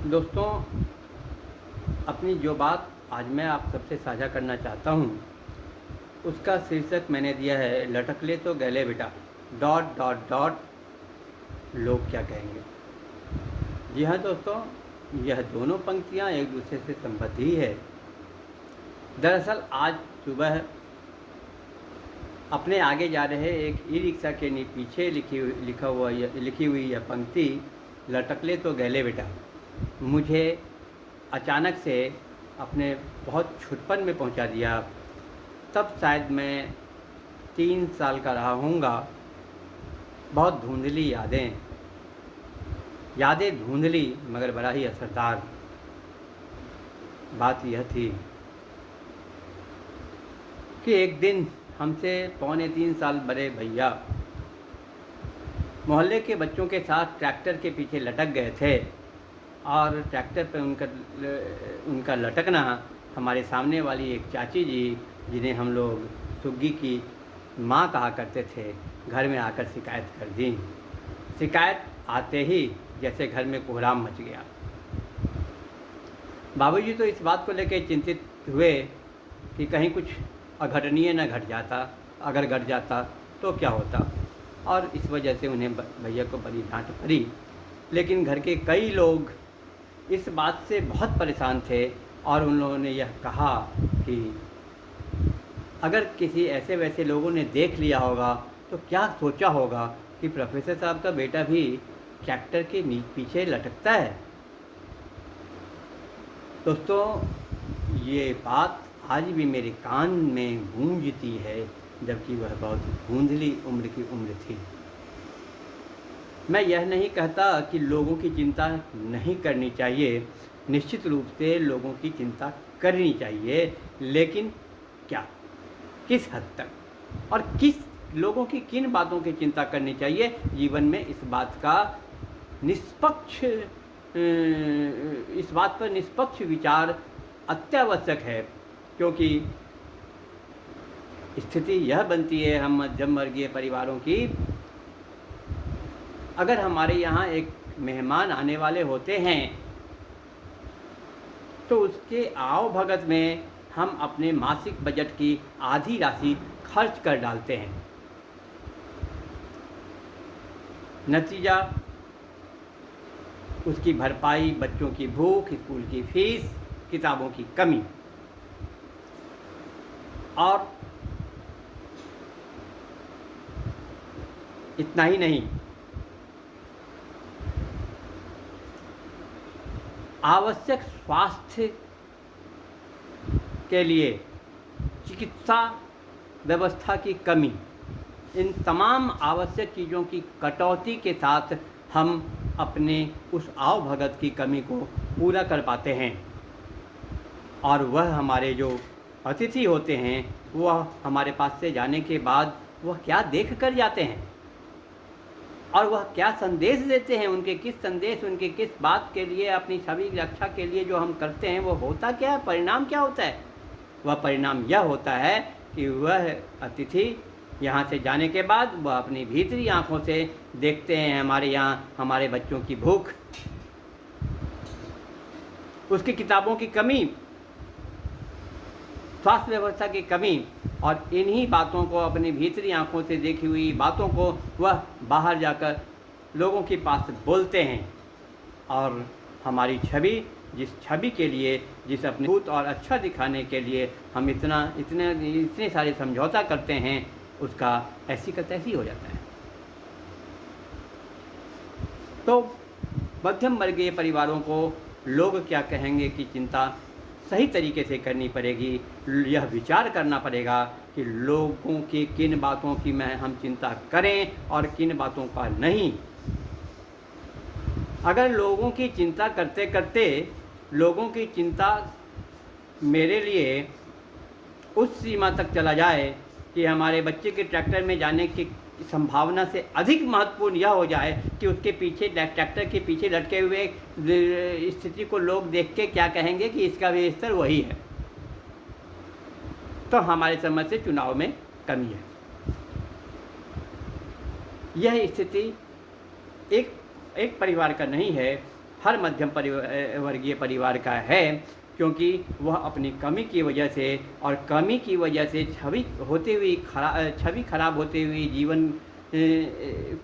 दोस्तों, अपनी जो बात आज मैं आप सबसे साझा करना चाहता हूँ, उसका शीर्षक मैंने दिया है लटक ले तो गले बेटा डॉट डॉट डॉट लोग क्या कहेंगे। जी हाँ दोस्तों, यह दोनों पंक्तियाँ एक दूसरे से संबद्ध ही है। दरअसल आज सुबह अपने आगे जा रहे एक ई रिक्शा के पीछे लिखी हुई यह पंक्ति लटक ले तो गले बेटा मुझे अचानक से अपने बहुत छुटपन में पहुंचा दिया। तब शायद मैं 3 साल का रहा होऊंगा। बहुत धुंधली यादें धुंधली मगर बड़ा ही असरदार। बात यह थी कि एक दिन हमसे 2.25 साल बड़े भैया मोहल्ले के बच्चों के साथ ट्रैक्टर के पीछे लटक गए थे और ट्रैक्टर पर उनका लटकना हमारे सामने वाली एक चाची जी, जिन्हें हम लोग सुग्गी की माँ कहा करते थे, घर में आकर शिकायत कर दी। शिकायत आते ही जैसे घर में कोहराम मच गया। बाबूजी तो इस बात को लेकर चिंतित हुए कि कहीं कुछ अघटनीय न घट जाता, अगर घट जाता तो क्या होता, और इस वजह से उन्हें भैया को बड़ी डांट पड़ी। लेकिन घर के कई लोग इस बात से बहुत परेशान थे और उन लोगों ने यह कहा कि अगर किसी ऐसे वैसे लोगों ने देख लिया होगा तो क्या सोचा होगा कि प्रोफेसर साहब का बेटा भी ट्रैक्टर के पीछे लटकता है। दोस्तों, ये बात आज भी मेरे कान में गूंजती है, जबकि वह बहुत धुंधली उम्र की उम्र थी। मैं यह नहीं कहता कि लोगों की चिंता नहीं करनी चाहिए, निश्चित रूप से लोगों की चिंता करनी चाहिए, लेकिन क्या, किस हद तक और लोगों की किन बातों की चिंता करनी चाहिए। जीवन में इस बात पर निष्पक्ष विचार अत्यावश्यक है, क्योंकि स्थिति यह बनती है हम मध्यम वर्गीय परिवारों की। अगर हमारे यहाँ एक मेहमान आने वाले होते हैं तो उसके आओ भगत में हम अपने मासिक बजट की आधी राशि खर्च कर डालते हैं। नतीजा, उसकी भरपाई बच्चों की भूख, स्कूल की फीस, किताबों की कमी, और इतना ही नहीं, आवश्यक स्वास्थ्य के लिए चिकित्सा व्यवस्था की कमी, इन तमाम आवश्यक चीज़ों की कटौती के साथ हम अपने उस आव भगत की कमी को पूरा कर पाते हैं। और वह हमारे जो अतिथि होते हैं वह हमारे पास से जाने के बाद वह क्या देख कर जाते हैं और वह क्या संदेश देते हैं, उनके किस बात के लिए, अपनी छवि रक्षा के लिए जो हम करते हैं, वो होता क्या है, परिणाम क्या होता है। वह परिणाम यह होता है कि वह अतिथि यहाँ से जाने के बाद वह अपनी भीतरी आँखों से देखते हैं हमारे यहाँ हमारे बच्चों की भूख, उसकी किताबों की कमी, स्वास्थ्य व्यवस्था की कमी, और इन्हीं बातों को, अपनी भीतरी आँखों से देखी हुई बातों को वह बाहर जाकर लोगों के पास बोलते हैं। और हमारी छवि, जिस छवि के लिए, जिस अपने भूत और अच्छा दिखाने के लिए हम इतने सारे समझौता करते हैं, उसका ऐसी का तैसी हो जाता है। तो मध्यम वर्गीय परिवारों को लोग क्या कहेंगे की चिंता सही तरीके से करनी पड़ेगी। यह विचार करना पड़ेगा कि लोगों की किन बातों की हम चिंता करें और किन बातों का नहीं। अगर लोगों की चिंता करते करते लोगों की चिंता मेरे लिए उस सीमा तक चला जाए कि हमारे बच्चे के ट्रैक्टर में जाने की संभावना से अधिक महत्वपूर्ण यह हो जाए कि उसके पीछे, ट्रैक्टर के पीछे लटके हुए स्थिति को लोग देख के क्या कहेंगे कि इसका भी स्तर वही है, तो हमारे समझ से चुनाव में कमी है। यह स्थिति एक परिवार का नहीं है, हर मध्यम वर्गीय परिवार का है, क्योंकि वह अपनी कमी की वजह से और कमी की वजह से छवि खराब होते हुए जीवन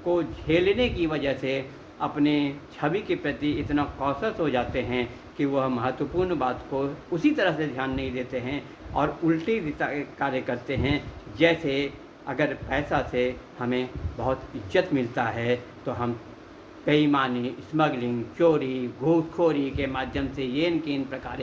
को झेलने की वजह से अपने छवि के प्रति इतना कॉशस हो जाते हैं कि वह महत्वपूर्ण बात को उसी तरह से ध्यान नहीं देते हैं और उल्टी दिशा कार्य करते हैं। जैसे अगर पैसा से हमें बहुत इज्जत मिलता है तो हम बेईमानी, स्मगलिंग, चोरी, घूसखोरी के माध्यम से ये इन प्रकार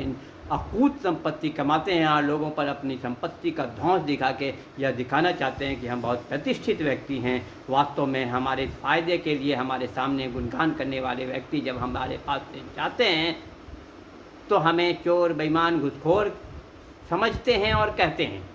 अकूत संपत्ति कमाते हैं और लोगों पर अपनी संपत्ति का धौंस दिखा के यह दिखाना चाहते हैं कि हम बहुत प्रतिष्ठित व्यक्ति हैं। वास्तव में हमारे फ़ायदे के लिए हमारे सामने गुणगान करने वाले व्यक्ति जब हमारे पास से जाते हैं तो हमें चोर, बेईमान, घूसखोर समझते हैं और कहते हैं।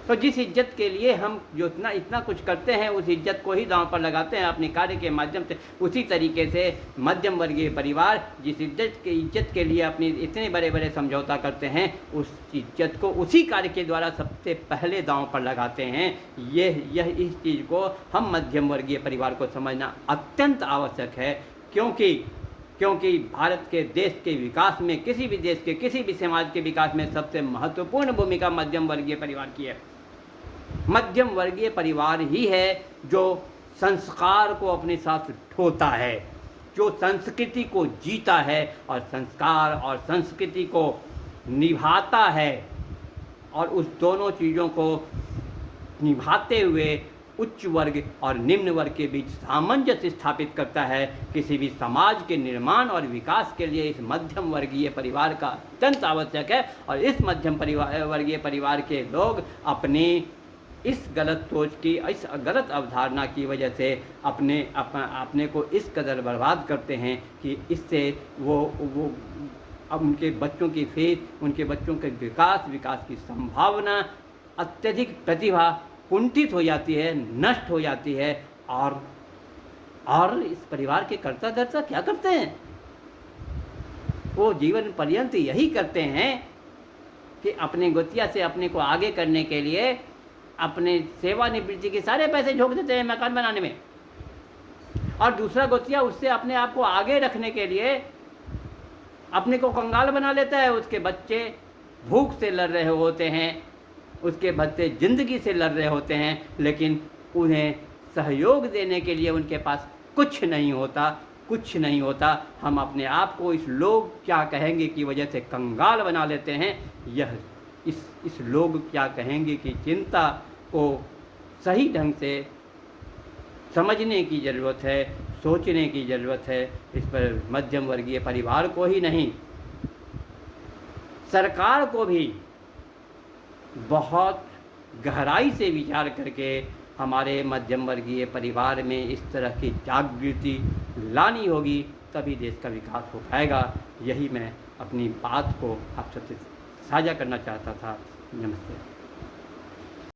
तो जिस इज्जत के लिए हम जो इतना कुछ करते हैं उस इज्जत को ही दांव पर लगाते हैं अपने कार्य के माध्यम से। उसी तरीके से मध्यम वर्गीय परिवार जिस इज्जत के लिए अपनी इतने बड़े बड़े समझौता करते हैं उस इज्जत को उसी कार्य के द्वारा सबसे पहले दांव पर लगाते हैं। इस चीज़ को हम मध्यम वर्गीय परिवार को समझना अत्यंत आवश्यक है, क्योंकि भारत के देश के विकास में, किसी भी देश के किसी भी समाज के विकास में सबसे महत्वपूर्ण भूमिका मध्यम वर्गीय परिवार की है। मध्यम वर्गीय परिवार ही है जो संस्कार को अपने साथ ढोता है, जो संस्कृति को जीता है और संस्कार और संस्कृति को निभाता है और उस दोनों चीज़ों को निभाते हुए उच्च वर्ग और निम्न वर्ग के बीच सामंजस्य स्थापित करता है। किसी भी समाज के निर्माण और विकास के लिए इस मध्यम वर्गीय परिवार का अत्यंत आवश्यक है और इस मध्यम वर्गीय परिवार के लोग अपनी इस गलत सोच की, इस गलत अवधारणा की वजह से अपने को इस कदर बर्बाद करते हैं कि इससे वो अब उनके बच्चों की फेस, उनके बच्चों के विकास की संभावना, अत्यधिक प्रतिभा कुंठित हो जाती है, नष्ट हो जाती है। और इस परिवार के कर्ता धर्ता क्या करते हैं? वो जीवन पर्यंत यही करते हैं कि अपने गोतिया से अपने को आगे करने के लिए अपने सेवानिवृत्ति के सारे पैसे झोंक देते हैं मकान बनाने में, और दूसरा गोतिया उससे अपने आप को आगे रखने के लिए अपने को कंगाल बना लेता है। उसके बच्चे भूख से लड़ रहे होते हैं, उसके बच्चे ज़िंदगी से लड़ रहे होते हैं, लेकिन उन्हें सहयोग देने के लिए उनके पास कुछ नहीं होता। हम अपने आप को इस लोग क्या कहेंगे की वजह से कंगाल बना लेते हैं। इस लोग क्या कहेंगे की चिंता को सही ढंग से समझने की ज़रूरत है, सोचने की ज़रूरत है। इस पर मध्यम वर्गीय परिवार को ही नहीं, सरकार को भी बहुत गहराई से विचार करके हमारे मध्यम वर्गीय परिवार में इस तरह की जागृति लानी होगी, तभी देश का विकास हो पाएगा। यही मैं अपनी बात को आप सबसे साझा करना चाहता था। नमस्ते।